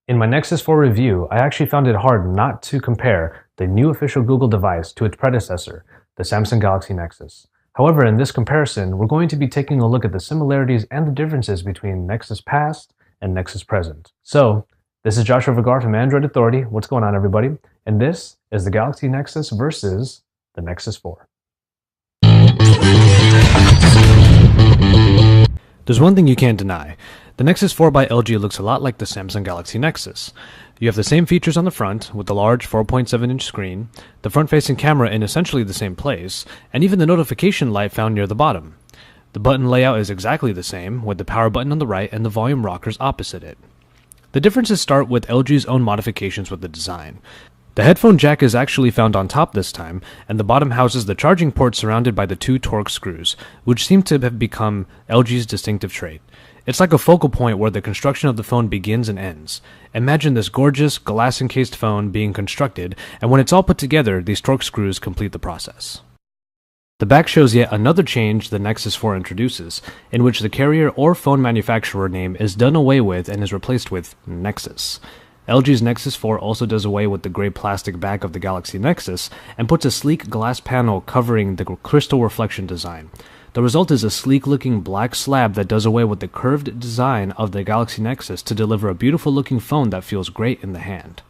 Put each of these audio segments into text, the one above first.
In my Nexus 4 review, I actually found it hard not to compare the new official Google device to its predecessor, the Samsung Galaxy Nexus. However, in this comparison, we're going to be taking a look at the similarities and the differences between Nexus Past and Nexus Present. So, this is Joshua Vergara from Android Authority. What's going on, everybody? And this is the Galaxy Nexus versus the Nexus 4. There's one thing you can't deny. The Nexus 4 by LG looks a lot like the Samsung Galaxy Nexus. You have the same features on the front, with the large 4.7-inch screen, the front-facing camera in essentially the same place, and even the notification light found near the bottom. The button layout is exactly the same, with the power button on the right and the volume rockers opposite it. The differences start with LG's own modifications with the design. The headphone jack is actually found on top this time, and the bottom houses the charging port surrounded by the two Torx screws, which seem to have become LG's distinctive trait. It's like a focal point where the construction of the phone begins and ends. Imagine this gorgeous, glass-encased phone being constructed, and when it's all put together, these Torx screws complete the process. The back shows yet another change the Nexus 4 introduces, in which the carrier or phone manufacturer name is done away with and is replaced with Nexus. LG's Nexus 4 also does away with the gray plastic back of the Galaxy Nexus and puts a sleek glass panel covering the crystal reflection design. The result is a sleek-looking black slab that does away with the curved design of the Galaxy Nexus to deliver a beautiful-looking phone that feels great in the hand.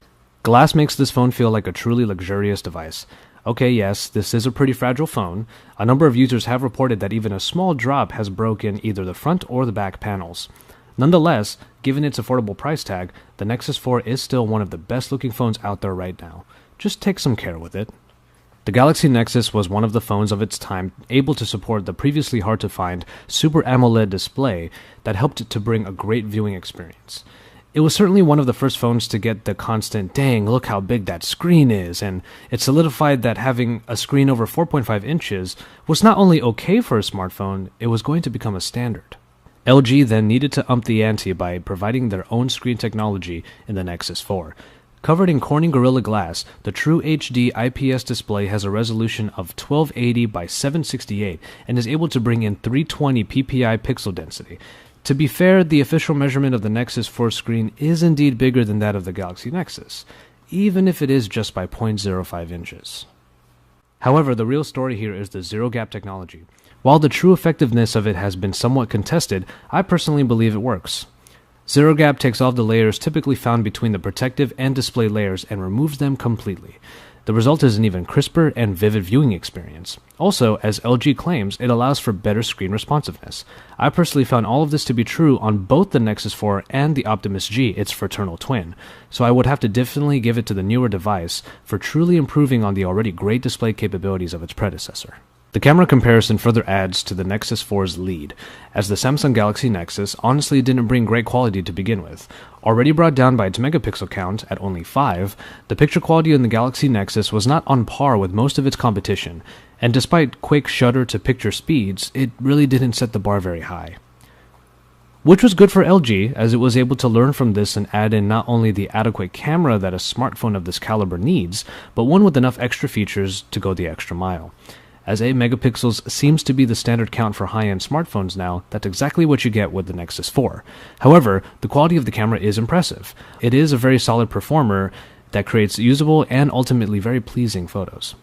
Glass makes this phone feel like a truly luxurious device. Okay, yes, this is a pretty fragile phone. A number of users have reported that even a small drop has broken either the front or the back panels. Nonetheless, given its affordable price tag, the Nexus 4 is still one of the best-looking phones out there right now. Just take some care with it. The Galaxy Nexus was one of the phones of its time able to support the previously hard-to-find Super AMOLED display that helped to bring a great viewing experience. It was certainly one of the first phones to get the constant, dang, look how big that screen is, and it solidified that having a screen over 4.5 inches was not only okay for a smartphone, it was going to become a standard. LG then needed to ump the ante by providing their own screen technology in the Nexus 4. Covered in Corning Gorilla Glass, the True HD IPS display has a resolution of 1280 by 768 and is able to bring in 320 ppi pixel density. To be fair, the official measurement of the Nexus 4 screen is indeed bigger than that of the Galaxy Nexus, even if it is just by 0.05 inches. However, the real story here is the Zero Gap technology. While the true effectiveness of it has been somewhat contested, I personally believe it works. Zero Gap takes off the layers typically found between the protective and display layers and removes them completely. The result is an even crisper and vivid viewing experience. Also, as LG claims, it allows for better screen responsiveness. I personally found all of this to be true on both the Nexus 4 and the Optimus G, its fraternal twin, so I would have to definitely give it to the newer device for truly improving on the already great display capabilities of its predecessor. The camera comparison further adds to the Nexus 4's lead, as the Samsung Galaxy Nexus honestly didn't bring great quality to begin with. Already brought down by its megapixel count at only 5, the picture quality in the Galaxy Nexus was not on par with most of its competition, and despite quick shutter-to-picture speeds, it really didn't set the bar very high. Which was good for LG, as it was able to learn from this and add in not only the adequate camera that a smartphone of this caliber needs, but one with enough extra features to go the extra mile. As 8 megapixels seems to be the standard count for high-end smartphones now, that's exactly what you get with the Nexus 4. However, the quality of the camera is impressive. It is a very solid performer that creates usable and ultimately very pleasing photos.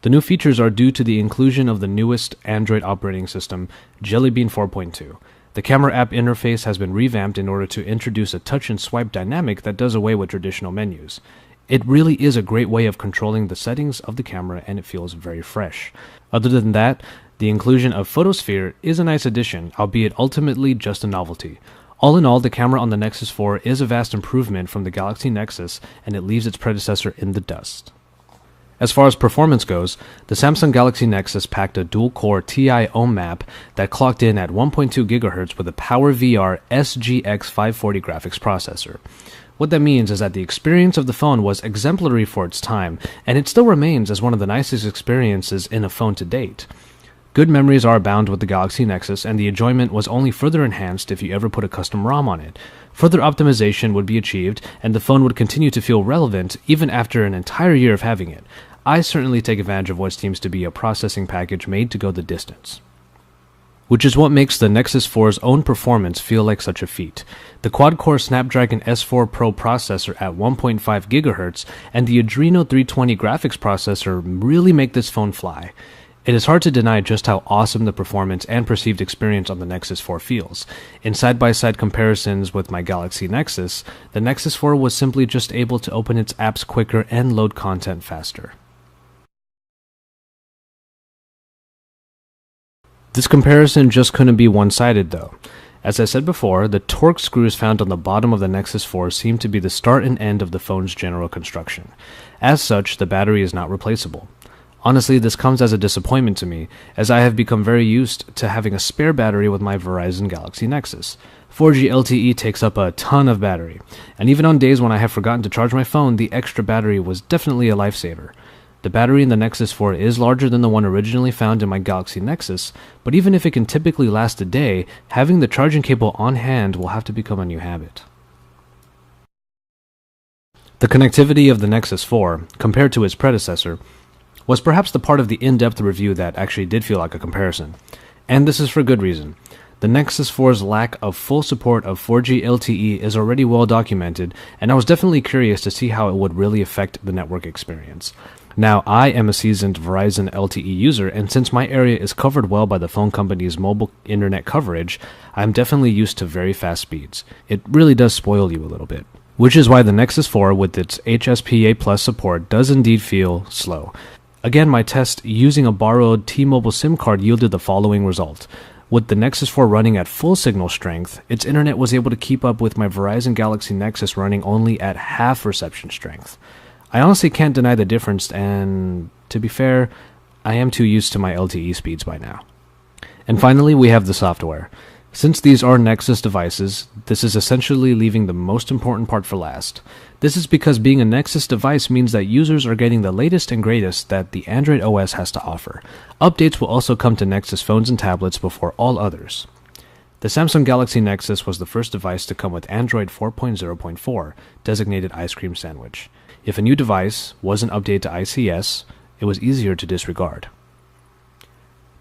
The new features are due to the inclusion of the newest Android operating system, Jelly Bean 4.2. The camera app interface has been revamped in order to introduce a touch and swipe dynamic that does away with traditional menus. It really is a great way of controlling the settings of the camera, and it feels very fresh. Other than that, the inclusion of Photosphere is a nice addition, albeit ultimately just a novelty. All in all, the camera on the Nexus 4 is a vast improvement from the Galaxy Nexus, and it leaves its predecessor in the dust. As far as performance goes, the Samsung Galaxy Nexus packed a dual-core Ti OMAP that clocked in at 1.2 GHz with a PowerVR SGX 540 graphics processor. What that means is that the experience of the phone was exemplary for its time, and it still remains as one of the nicest experiences in a phone to date. Good memories are abound with the Galaxy Nexus, and the enjoyment was only further enhanced if you ever put a custom ROM on it. Further optimization would be achieved, and the phone would continue to feel relevant even after an entire year of having it. I certainly take advantage of what seems to be a processing package made to go the distance. which is what makes the Nexus 4's own performance feel like such a feat. The quad-core Snapdragon S4 Pro processor at 1.5 GHz and the Adreno 320 graphics processor really make this phone fly. It is hard to deny just how awesome the performance and perceived experience on the Nexus 4 feels. In side-by-side comparisons with my Galaxy Nexus, the Nexus 4 was simply just able to open its apps quicker and load content faster. This comparison just couldn't be one-sided though. As I said before, the torque screws found on the bottom of the Nexus 4 seem to be the start and end of the phone's general construction. As such, the battery is not replaceable. Honestly, this comes as a disappointment to me, as I have become very used to having a spare battery with my Verizon Galaxy Nexus. 4G LTE takes up a ton of battery, and even on days when I have forgotten to charge my phone, the extra battery was definitely a lifesaver. The battery in the Nexus 4 is larger than the one originally found in my Galaxy Nexus, but even if it can typically last a day, having the charging cable on hand will have to become a new habit. The connectivity of the Nexus 4, compared to its predecessor, was perhaps the part of the in-depth review that actually did feel like a comparison. And this is for good reason. The Nexus 4's lack of full support of 4G LTE is already well documented, and I was definitely curious to see how it would really affect the network experience. Now, I am a seasoned Verizon LTE user, and since my area is covered well by the phone company's mobile internet coverage, I'm definitely used to very fast speeds. It really does spoil you a little bit. Which is why the Nexus 4 with its HSPA Plus support does indeed feel slow. Again, my test using a borrowed T-Mobile SIM card yielded the following result. With the Nexus 4 running at full signal strength, its internet was able to keep up with my Verizon Galaxy Nexus running only at half reception strength. I honestly can't deny the difference, and to be fair, I am too used to my LTE speeds by now. And finally, we have the software. Since these are Nexus devices, this is essentially leaving the most important part for last. This is because being a Nexus device means that users are getting the latest and greatest that the Android OS has to offer. Updates will also come to Nexus phones and tablets before all others. The Samsung Galaxy Nexus was the first device to come with Android 4.0.4, designated Ice Cream Sandwich. If a new device was an update to ICS, it was easier to disregard.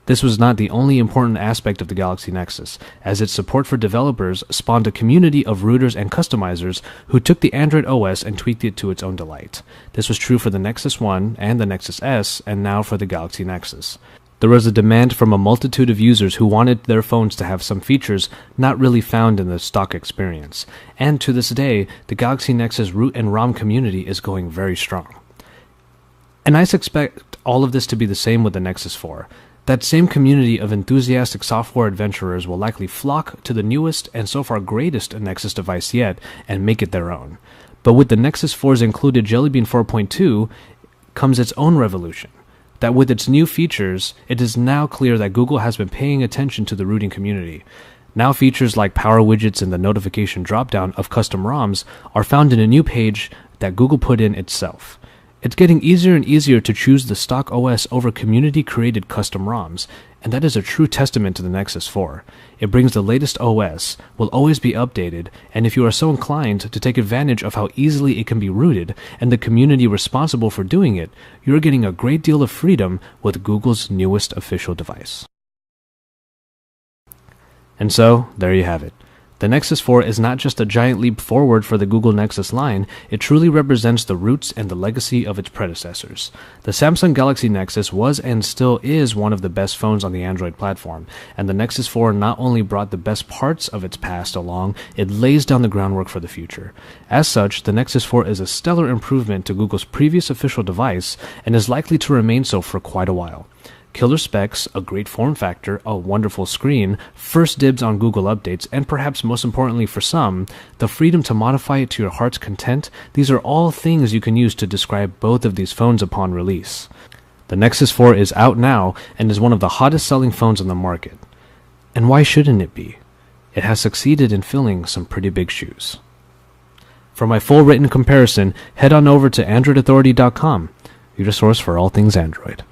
This was not the only important aspect of the Galaxy Nexus, as its support for developers spawned a community of rooters and customizers who took the Android OS and tweaked it to its own delight. This was true for the Nexus 1 and the Nexus S, and now for the Galaxy Nexus. There was a demand from a multitude of users who wanted their phones to have some features not really found in the stock experience, and to this day, the Galaxy Nexus root and ROM community is going very strong. And I suspect all of this to be the same with the Nexus 4. That same community of enthusiastic software adventurers will likely flock to the newest and so far greatest Nexus device yet and make it their own. But with the Nexus 4's included Jelly Bean 4.2 comes its own revolution. That with its new features, it is now clear that Google has been paying attention to the rooting community. Now features like power widgets and the notification dropdown of custom ROMs are found in a new page that Google put in itself. It's getting easier and easier to choose the stock OS over community-created custom ROMs, and that is a true testament to the Nexus 4. It brings the latest OS, will always be updated, and if you are so inclined to take advantage of how easily it can be rooted and the community responsible for doing it, you're getting a great deal of freedom with Google's newest official device. And so, there you have it. The Nexus 4 is not just a giant leap forward for the Google Nexus line, it truly represents the roots and the legacy of its predecessors. The Samsung Galaxy Nexus was and still is one of the best phones on the Android platform, and the Nexus 4 not only brought the best parts of its past along, it lays down the groundwork for the future. As such, the Nexus 4 is a stellar improvement to Google's previous official device, and is likely to remain so for quite a while. Killer specs, a great form factor, a wonderful screen, first dibs on Google updates, and perhaps most importantly for some, the freedom to modify it to your heart's content, these are all things you can use to describe both of these phones upon release. The Nexus 4 is out now and is one of the hottest selling phones on the market. And why shouldn't it be? It has succeeded in filling some pretty big shoes. For my full written comparison, head on over to AndroidAuthority.com, your source for all things Android.